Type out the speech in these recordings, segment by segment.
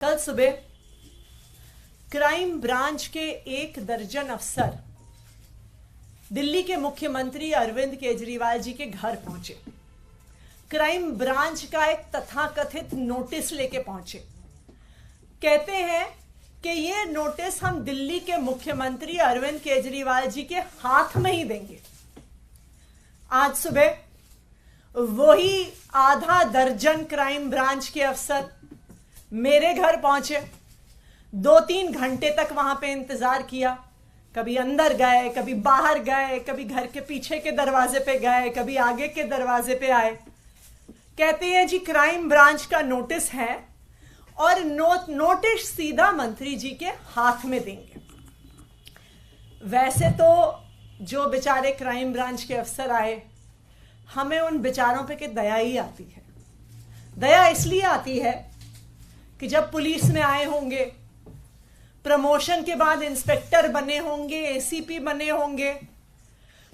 कल सुबह crime branch के 1 दर्जन अफसर दिल्ली के मुख्यमंत्री अरविंद केजरीवाल जी के घर पहुंचे। क्राइम ब्रांच का एक तथाकथित नोटिस लेके पहुंचे। कहते हैं कि ये नोटिस हम दिल्ली के मुख्यमंत्री अरविंद केजरीवाल जी के हाथ में ही देंगे। आज सुबह वही आधा दर्जन क्राइम ब्रांच के अफसर मेरे घर पहुंचे। 2-3 घंटे तक वहां पे इंतजार किया। कभी अंदर गए, कभी बाहर गए, कभी घर के पीछे के दरवाजे पे गए, कभी आगे के दरवाजे पे आए। कहते हैं जी क्राइम ब्रांच का नोटिस है और नोटिस सीधा मंत्री जी के हाथ में देंगे। वैसे तो जो बेचारे क्राइम ब्रांच के अफसर आए, हमें उन बेचारों पे के दया ही आती है। दया इसलिए आती है कि जब पुलिस में आए होंगे, प्रमोशन के बाद इंस्पेक्टर बने होंगे, एसीपी बने होंगे,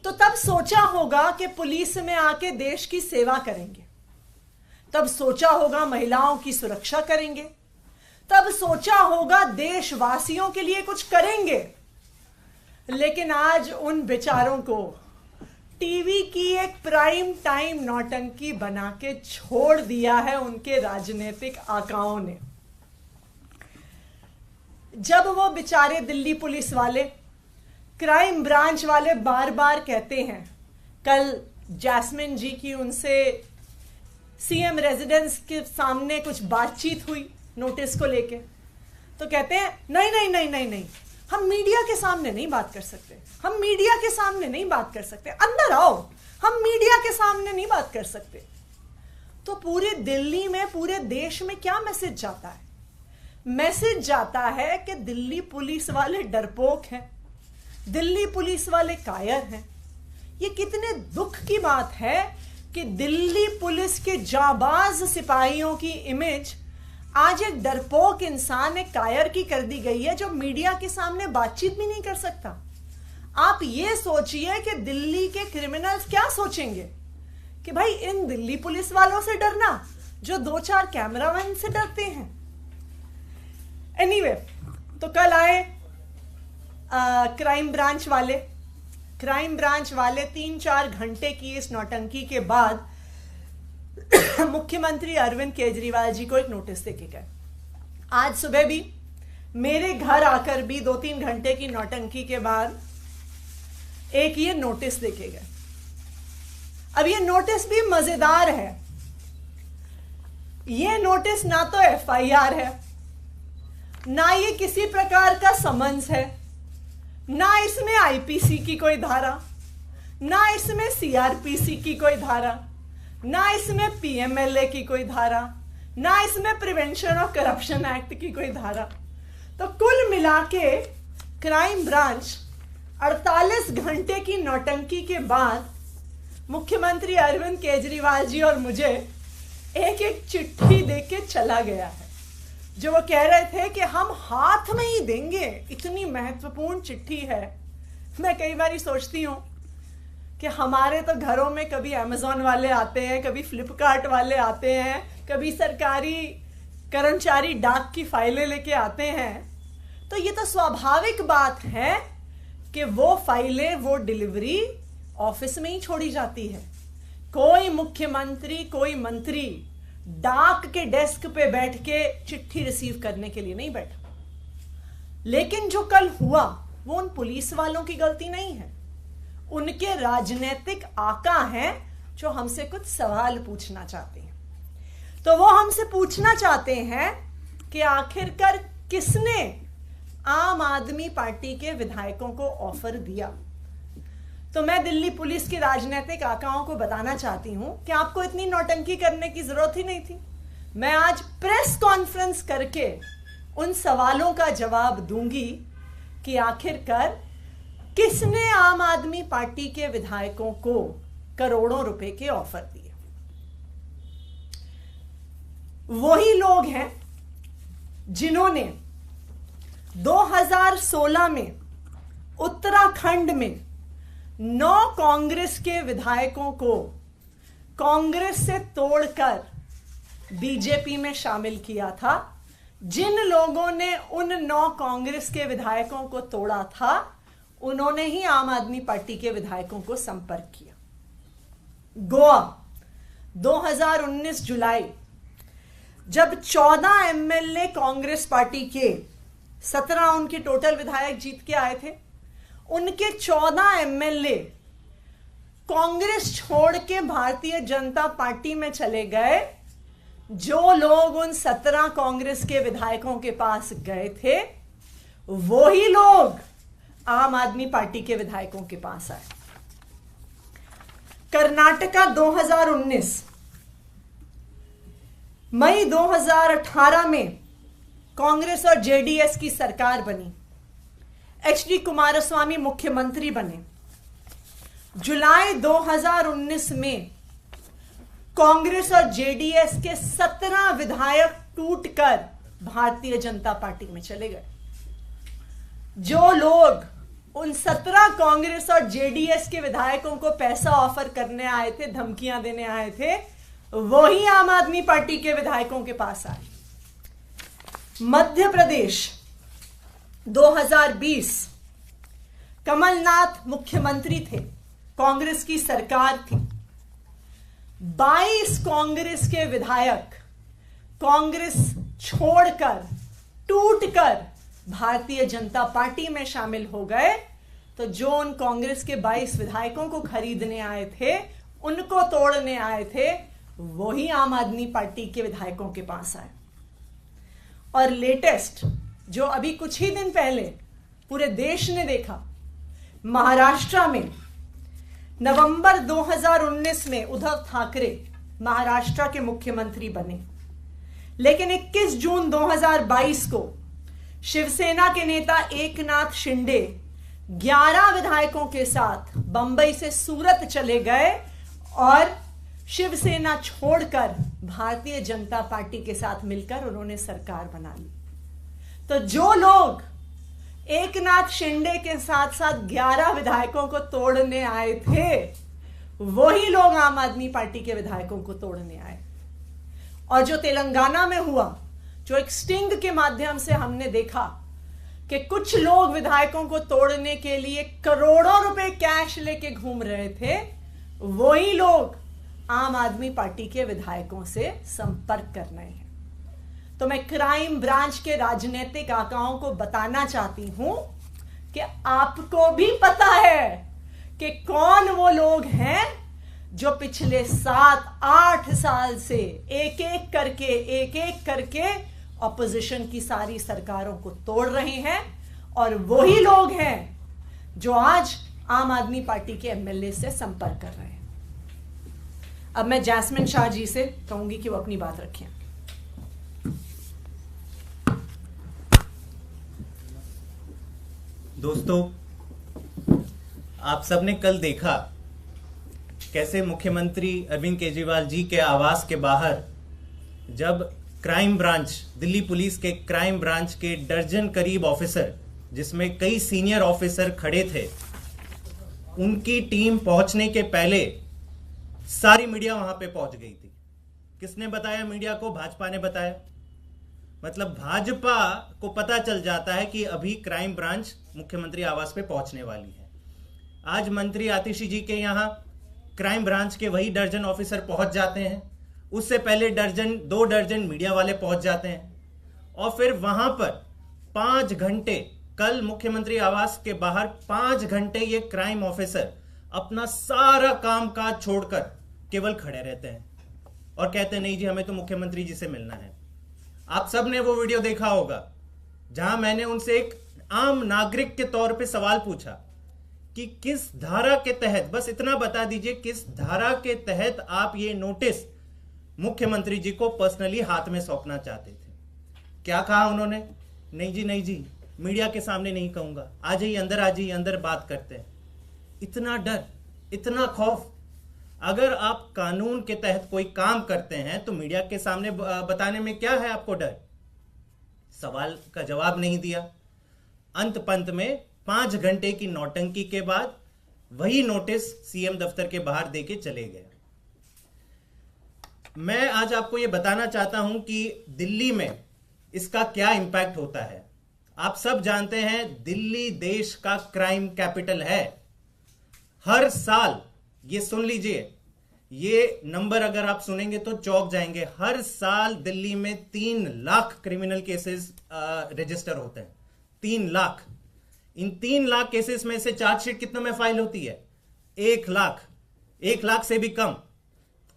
तो तब सोचा होगा कि पुलिस में आके देश की सेवा करेंगे। तब सोचा होगा महिलाओं की सुरक्षा करेंगे। तब सोचा होगा देशवासियों के लिए कुछ करेंगे। लेकिन आज उन बेचारों को टीवी की एक प्राइम टाइम नौटंकी बना के छोड़ दिया है उनके राजनीतिक आकाओं ने। जब वो बेचारे दिल्ली पुलिस वाले, क्राइम ब्रांच वाले बार बार कहते हैं, कल जैस्मिन जी की उनसे सीएम रेजिडेंस के सामने कुछ बातचीत हुई नोटिस को लेके, तो कहते हैं नहीं नहीं नहीं नहीं नहीं, हम मीडिया के सामने नहीं बात कर सकते, हम मीडिया के सामने नहीं बात कर सकते, अंदर आओ, हम मीडिया के सामने नहीं बात कर सकते। तो पूरे दिल्ली में, पूरे देश में क्या मैसेज जाता है? मैसेज जाता है कि दिल्ली पुलिस वाले डरपोक हैं, दिल्ली पुलिस वाले कायर हैं। ये कितने दुख की बात है कि दिल्ली पुलिस के जाबाज सिपाहियों की इमेज आज एक डरपोक इंसान, एक कायर की कर दी गई है, जो मीडिया के सामने बातचीत भी नहीं कर सकता। आप ये सोचिए कि दिल्ली के क्रिमिनल्स क्या सोचेंगे कि भाई इन दिल्ली पुलिस वालों से डरना जो 2-4 कैमरामैन से डरते हैं। एनीवे, तो कल आए क्राइम ब्रांच वाले 3-4 घंटे की इस नौटंकी के बाद मुख्यमंत्री अरविंद केजरीवाल जी को एक नोटिस देके गए। आज सुबह भी मेरे घर आकर भी 2-3 घंटे की नौटंकी के बाद एक ये नोटिस देके गए। अब ये नोटिस भी मजेदार है। ये नोटिस ना तो एफआईआर है, ना ये किसी प्रकार का समन्स है, ना इसमें आईपीसी की कोई धारा, ना इसमें सीआरपीसी की कोई धारा, ना इसमें पीएमएलए की कोई धारा, ना इसमें प्रिवेंशन ऑफ करप्शन एक्ट की कोई धारा। तो कुल मिला के क्राइम ब्रांच 48 घंटे की नौटंकी के बाद मुख्यमंत्री अरविंद केजरीवाल जी और मुझे एक चिट्ठी देके चला गया है, जो वो कह रहे थे कि हम हाथ में ही देंगे। इतनी महत्वपूर्ण चिट्ठी है। मैं कई बार सोचती हूँ कि हमारे तो घरों में कभी अमेज़न वाले आते हैं, कभी फ्लिपकार्ट वाले आते हैं, कभी सरकारी कर्मचारी डाक की फाइलें लेके आते हैं। तो ये तो स्वाभाविक बात है कि वो फाइलें, वो डिलीवरी ऑफिस में ही छोड़ी जाती है। कोई मुख्यमंत्री, कोई मंत्री डाक के डेस्क पे बैठ के चिट्ठी रिसीव करने के लिए नहीं बैठा। लेकिन जो कल हुआ वो उन पुलिस वालों की गलती नहीं है, उनके राजनीतिक आका हैं जो हमसे कुछ सवाल पूछना चाहते हैं। तो वो हमसे पूछना चाहते हैं कि आखिरकार किसने आम आदमी पार्टी के विधायकों को ऑफर दिया। तो मैं दिल्ली पुलिस के राजनीतिक आकाओं को बताना चाहती हूं कि आपको इतनी नौटंकी करने की जरूरत ही नहीं थी। मैं आज प्रेस कॉन्फ्रेंस करके उन सवालों का जवाब दूंगी कि आखिरकार किसने आम आदमी पार्टी के विधायकों को करोड़ों रुपए के ऑफर दिए। वही लोग हैं जिन्होंने 2016 में उत्तराखंड में 9 कांग्रेस के विधायकों को कांग्रेस से तोड़कर बीजेपी में शामिल किया था, जिन लोगों ने उन 9 कांग्रेस के विधायकों को तोड़ा था, उन्होंने ही आम आदमी पार्टी के विधायकों को संपर्क किया। गोवा 2019 जुलाई, जब 14 एमएलए कांग्रेस पार्टी के 17 उनके टोटल विधायक जीत के आए थे, उनके 14 एमएलए कांग्रेस छोड़ के भारतीय जनता पार्टी में चले गए। जो लोग उन 17 कांग्रेस के विधायकों के पास गए थे, वही लोग आम आदमी पार्टी के विधायकों के पास आए। कर्नाटका 2019, मई 2018 में कांग्रेस और जेडीएस की सरकार बनी। एचडी कुमारस्वामी मुख्यमंत्री बने। जुलाई 2019 में कांग्रेस और जेडीएस के 17 विधायक टूटकर भारतीय जनता पार्टी में चले गए। जो लोग उन 17 कांग्रेस और जेडीएस के विधायकों को पैसा ऑफर करने आए थे, धमकियां देने आए थे, वही आम आदमी पार्टी के विधायकों के पास आए। मध्य प्रदेश 2020, कमलनाथ मुख्यमंत्री थे, कांग्रेस की सरकार थी। 22 कांग्रेस के विधायक कांग्रेस छोड़कर, टूटकर भारतीय जनता पार्टी में शामिल हो गए। तो जो उन कांग्रेस के 22 विधायकों को खरीदने आए थे, उनको तोड़ने आए थे, वही आम आदमी पार्टी के विधायकों के पास आए। और लेटेस्ट, जो अभी कुछ ही दिन पहले पूरे देश ने देखा, महाराष्ट्र में नवंबर 2019 में उद्धव ठाकरे महाराष्ट्र के मुख्यमंत्री बने। लेकिन 21 जून 2022 को शिवसेना के नेता एकनाथ शिंदे 11 विधायकों के साथ बंबई से सूरत चले गए और शिवसेना छोड़कर भारतीय जनता पार्टी के साथ मिलकर उन्होंने सरकार बना ली। तो जो लोग एकनाथ शिंदे के साथ साथ 11 विधायकों को तोड़ने आए थे, वही लोग आम आदमी पार्टी के विधायकों को तोड़ने आए। और जो तेलंगाना में हुआ, जो एक स्टिंग के माध्यम से हमने देखा कि कुछ लोग विधायकों को तोड़ने के लिए करोड़ों रुपए कैश लेके घूम रहे थे, वही लोग आम आदमी पार्टी के विधायकों से संपर्क कर रहे हैं। तो मैं क्राइम ब्रांच के राजनीतिक आकाओं को बताना चाहती हूं कि आपको भी पता है कि कौन वो लोग हैं जो पिछले 7-8 साल से एक एक करके ऑपोजिशन की सारी सरकारों को तोड़ रहे हैं। और वही लोग हैं जो आज आम आदमी पार्टी के एमएलए से संपर्क कर रहे हैं। अब मैं जैस्मिन शाह जी से कहूंगी कि वो अपनी बात रखें। दोस्तों, आप सबने कल देखा कैसे मुख्यमंत्री अरविंद केजरीवाल जी के आवास के बाहर जब क्राइम ब्रांच, दिल्ली पुलिस के क्राइम ब्रांच के दर्जन करीब ऑफिसर, जिसमें कई सीनियर ऑफिसर खड़े थे, उनकी टीम पहुंचने के पहले सारी मीडिया वहां पे पहुंच गई थी। किसने बताया मीडिया को? भाजपा ने बताया। मतलब भाजपा को पता चल जाता है कि अभी क्राइम ब्रांच मुख्यमंत्री आवास पे पहुंचने वाली है। आज मंत्री आतिशी जी के यहां क्राइम ब्रांच के वही दर्जन ऑफिसर पहुंच जाते हैं। उससे पहले 2 दर्जन मीडिया वाले पहुंच जाते हैं। और फिर वहां पर 5 घंटे, कल मुख्यमंत्री आवास के बाहर 5 घंटे ये क्राइम ऑफिसर अपना सारा काम काज छोड़कर केवल खड़े रहते हैं और कहते हैं नहीं जी, हमें तो मुख्यमंत्री जी से मिलना है। आप सब ने वो वीडियो देखा होगा जहां मैंने उनसे एक आम नागरिक के तौर पे सवाल पूछा कि किस धारा के तहत, बस इतना बता दीजिए, किस धारा के तहत आप ये नोटिस मुख्यमंत्री जी को पर्सनली हाथ में सौंपना चाहते थे। क्या कहा उन्होंने? नहीं जी, मीडिया के सामने नहीं कहूंगा, आ जाइए अंदर, आ जाइए अंदर, बात करते हैं। इतना डर, इतना खौफ। अगर आप कानून के तहत कोई काम करते हैं तो मीडिया के सामने बताने में क्या है आपको डर? सवाल का जवाब नहीं दिया। अंत पंत में 5 घंटे की नौटंकी के बाद वही नोटिस सीएम दफ्तर के बाहर देके चले गए। मैं आज आपको यह बताना चाहता हूं कि दिल्ली में इसका क्या इंपैक्ट होता है। आप सब जानते हैं दिल्ली देश का क्राइम कैपिटल है। हर साल, ये सुन लीजिए, ये नंबर अगर आप सुनेंगे तो चौंक जाएंगे, हर साल दिल्ली में 3 लाख क्रिमिनल केसेस रजिस्टर होते हैं। 3 लाख। इन 3 लाख केसेस में से चार्जशीट कितने में फाइल होती है? 1 लाख। 1 लाख से भी कम,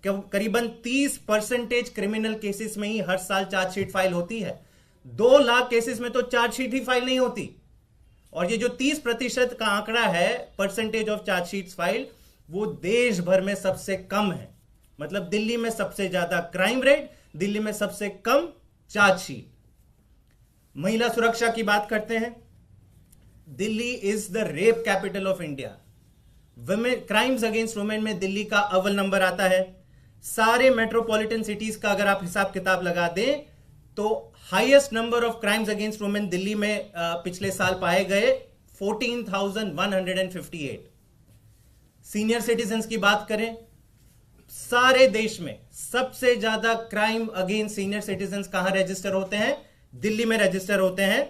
करीबन 30% क्रिमिनल केसेस में ही हर साल चार्जशीट फाइल होती है। 2 लाख केसेस में तो चार्जशीट ही फाइल नहीं होती। और ये जो 30% का आंकड़ा है, परसेंटेज ऑफ चार्जशीट फाइल, वो देश भर में सबसे कम है। मतलब दिल्ली में सबसे ज्यादा क्राइम रेट, दिल्ली में सबसे कम चार्जशीट। महिला सुरक्षा की बात करते हैं। Delhi is the rape capital of India. Women crimes against women में दिल्ली का अव्वल नंबर आता है। सारे मेट्रोपॉलिटन सिटीज का अगर आप हिसाब किताब लगा दें तो highest number of crimes against women Delhi में पिछले साल पाए गए 14,158। सीनियर सिटीजन्स की बात करें, सारे देश में सबसे ज्यादा क्राइम अगेंस्ट सीनियर सिटीजन्स कहां रजिस्टर होते हैं? दिल्ली में रजिस्टर होते हैं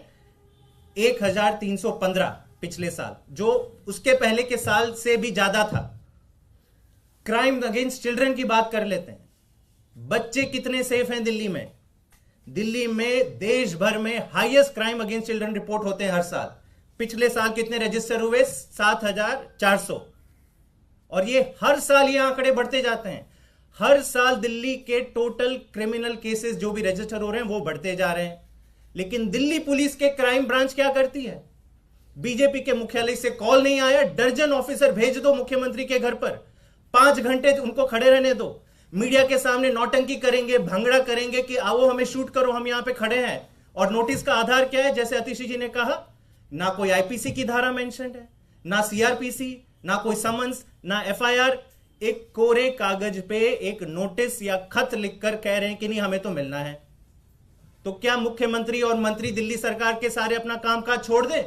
1,315 पिछले साल, जो उसके पहले के साल से भी ज्यादा था। क्राइम अगेंस्ट चिल्ड्रन की बात कर लेते हैं। बच्चे कितने सेफ हैं दिल्ली में? दिल्ली में देश भर में highest crime against children report होते हैं हर साल। पिछले साल कितने रजिस्टर हुए? 7,400। और ये हर साल ये आंकड़े बढ़ते जाते हैं। हर साल दिल्ली के टोटल क्रिमिनल केसेस जो भी रजिस्टर हो रहे हैं वो बढ़ते जा रहे हैं। लेकिन दिल्ली पुलिस के क्राइम ब्रांच क्या करती है? बीजेपी के मुख्यालय से कॉल नहीं आया, दर्जन ऑफिसर भेज दो मुख्यमंत्री के घर पर, 5 घंटे उनको खड़े रहने दो, मीडिया के सामने नौटंकी करेंगे, भंगड़ा करेंगे कि आओ हमें शूट करो, हम यहां पे खड़े हैं। और नोटिस का आधार क्या है? जैसे अतिशी जी ने कहा, ना कोई आईपीसी की धारा मेंशन है, ना सीआरपीसी, ना कोई समन्स, ना एफआईआर। एक कोरे कागज पे एक नोटिस या खत लिखकर कह रहे हैं कि नहीं हमें तो मिलना है। तो क्या मुख्यमंत्री और मंत्री दिल्ली सरकार के सारे अपना कामकाज छोड़ दें,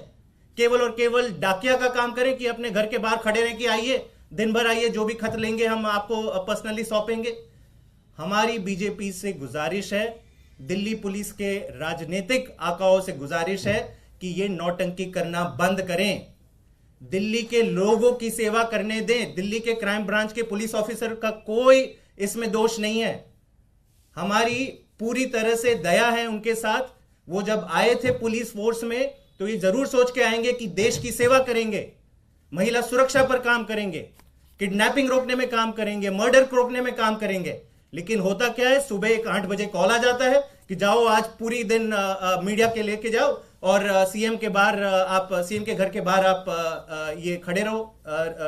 केवल और केवल डाकिया का काम करें कि अपने घर के बाहर खड़े रहें कि आइए दिन भर आइए, जो भी खत लेंगे हम आपको पर्सनली सौंपेंगे? हमारी बीजेपी से गुजारिश है, दिल्ली पुलिस के राजनीतिक आकाओं से गुजारिश है कि ये नौटंकी करना बंद करें, दिल्ली के लोगों की सेवा करने दें। दिल्ली के क्राइम ब्रांच के पुलिस ऑफिसर का कोई इसमें दोष नहीं है। हमारी पूरी तरह से दया है उनके साथ। वो जब आए थे पुलिस फोर्स में तो ये जरूर सोच के आएंगे कि देश की सेवा करेंगे, महिला सुरक्षा पर काम करेंगे, किडनैपिंग रोकने में काम करेंगे, मर्डर रोकने में काम करेंगे। लेकिन होता क्या है, सुबह 8 बजे कॉल आ जाता है कि जाओ आज पूरी दिन मीडिया के लेके जाओ और सीएम के बाहर आप सीएम के घर के बाहर आप ये खड़े रहो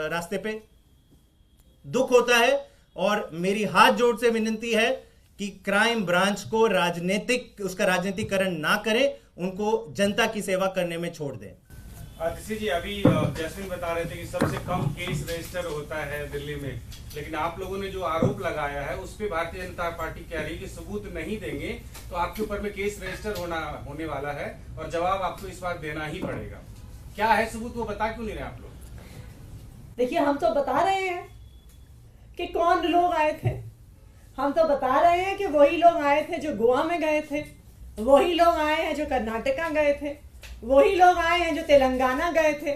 रास्ते पे। दुख होता है और मेरी हाथ जोड़ से विनती है कि क्राइम ब्रांच को उसका राजनीतिकरण ना करें, उनको जनता की सेवा करने में छोड़ दें। अतिशी जी, अभी जैस्मिन बता रहे थे कि सबसे कम केस रजिस्टर होता है दिल्ली में, लेकिन आप लोगों ने जो आरोप लगाया है उस पे भारतीय जनता पार्टी कह रही है कि सबूत नहीं देंगे तो आपके ऊपर में केस रजिस्टर होने वाला है और जवाब आपको इस बार देना ही पड़ेगा। क्या है सबूत, वो बता क्यों नहीं रहे आप लोग? देखिए, हम तो बता रहे हैं कि कौन लोग आए थे। हम तो बता रहे हैं कि वही लोग आए थे जो गोवा में गए थे, वही लोग आए हैं जो कर्नाटका गए थे, वही लोग आए हैं जो तेलंगाना गए थे,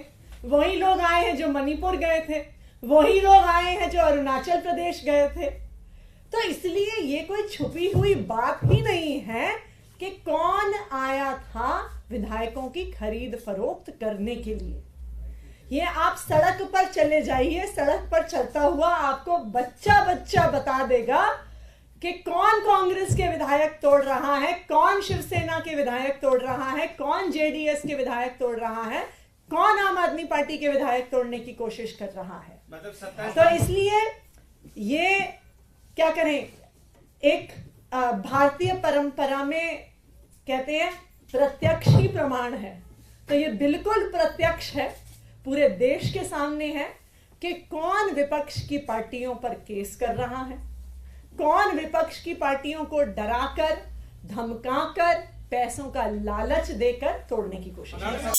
वही लोग आए हैं जो मणिपुर गए थे, वही लोग आए हैं जो अरुणाचल प्रदेश गए थे। तो इसलिए ये कोई छुपी हुई बात ही नहीं है कि कौन आया था विधायकों की खरीद फरोख्त करने के लिए। ये आप सड़क पर चले जाइए, सड़क पर चलता हुआ आपको बच्चा बच्चा बता देगा कि कौन कांग्रेस के विधायक तोड़ रहा है, कौन शिवसेना के विधायक तोड़ रहा है, कौन जेडीएस के विधायक तोड़ रहा है, कौन आम आदमी पार्टी के विधायक तोड़ने की कोशिश कर रहा है। तो इसलिए ये क्या करें, एक भारतीय परंपरा में कहते हैं प्रत्यक्ष ही प्रमाण है, तो ये बिल्कुल प्रत्यक्ष है, पूरे देश के सामने है कि कौन विपक्ष की पार्टियों पर केस कर रहा है, कौन विपक्ष की पार्टियों को डराकर धमकाकर पैसों का लालच देकर तोड़ने की कोशिश कर रहा है।